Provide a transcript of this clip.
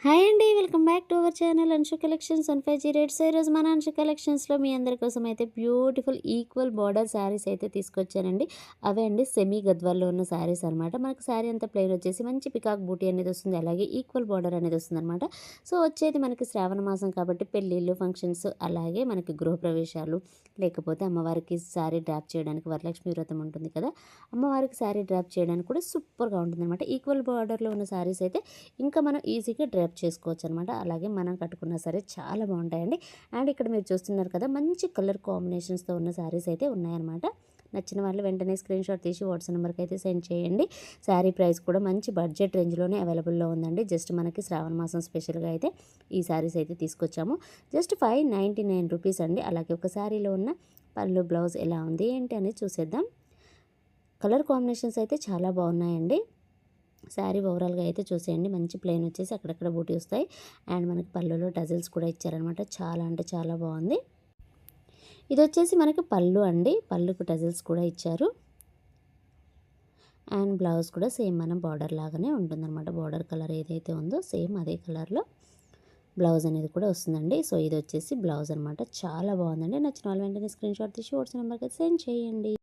Hi అండి, welcome back to our channel Anshu collections and 5G rates. ఈరోజు మన అంశు కలెక్షన్స్లో మీ అందరి కోసం అయితే బ్యూటిఫుల్ ఈక్వల్ బార్డర్ శారీస్ అయితే తీసుకొచ్చానండి. అవే అండి సెమీ గద్వాల్లో ఉన్న శారీస్ అనమాట. మనకు శారీ అంతా ప్లెయిన్ వచ్చేసి మంచి పికాక్ బూటీ అనేది వస్తుంది, అలాగే ఈక్వల్ బార్డర్ అనేది వస్తుంది అనమాట. సో వచ్చేది మనకి శ్రావణ మాసం కాబట్టి పెళ్ళిళ్ళు, ఫంక్షన్స్, అలాగే మనకి గృహప్రవేశాలు, లేకపోతే అమ్మవారికి శారీ డ్రాప్ చేయడానికి వరలక్ష్మి వ్రతం ఉంటుంది కదా, అమ్మవారికి శారీ డ్రాప్ చేయడానికి కూడా సూపర్గా ఉంటుంది అనమాట. ఈక్వల్ బార్డర్లో ఉన్న శారీస్ అయితే ఇంకా మనం ఈజీగా డ్రాప్ చేసుకోవచ్చు అనమాట. అలాగే మనం కట్టుకున్నా సరే చాలా బాగుంటాయండి. అండ్ ఇక్కడ మీరు చూస్తున్నారు కదా, మంచి కలర్ కాంబినేషన్స్తో ఉన్న శారీస్ అయితే ఉన్నాయన్నమాట. నచ్చిన వాళ్ళు వెంటనే స్క్రీన్ షాట్ తీసి వాట్సాప్ నెంబర్కి అయితే సెండ్ చేయండి. శారీ ప్రైస్ కూడా మంచి బడ్జెట్ రేంజ్లోనే అవైలబుల్లో ఉందండి. జస్ట్ మనకి శ్రావణ మాసం స్పెషల్గా అయితే ఈ శారీస్ అయితే తీసుకొచ్చాము. జస్ట్ 599 రూపీస్ అండి. అలాగే ఒక శారీలో ఉన్న పళ్ళు, బ్లౌజ్ ఎలా ఉంది ఏంటి అనేది చూసేద్దాం. కలర్ కాంబినేషన్స్ అయితే చాలా బాగున్నాయండి. శారీ ఓవరాల్గా అయితే చూసేయండి. మంచి ప్లెయిన్ వచ్చేసి అక్కడక్కడ బూటీ వస్తాయి. అండ్ మనకి పళ్ళులో టజిల్స్ కూడా ఇచ్చారనమాట. చాలా అంటే చాలా బాగుంది. ఇది వచ్చేసి మనకి పళ్ళు అండి. పళ్ళుకు టజిల్స్ కూడా ఇచ్చారు. అండ్ బ్లౌజ్ కూడా సేమ్ మనం బార్డర్ లాగానే ఉంటుందన్నమాట. బార్డర్ కలర్ ఏదైతే ఉందో సేమ్ అదే కలర్లో బ్లౌజ్ అనేది కూడా వస్తుందండి. సో ఇది వచ్చేసి బ్లౌజ్ అనమాట. చాలా బాగుందండి. నచ్చిన వాళ్ళు వెంటనే స్క్రీన్ షాట్ తీసి వాట్సాప్ నెంబర్కి సెండ్ చేయండి.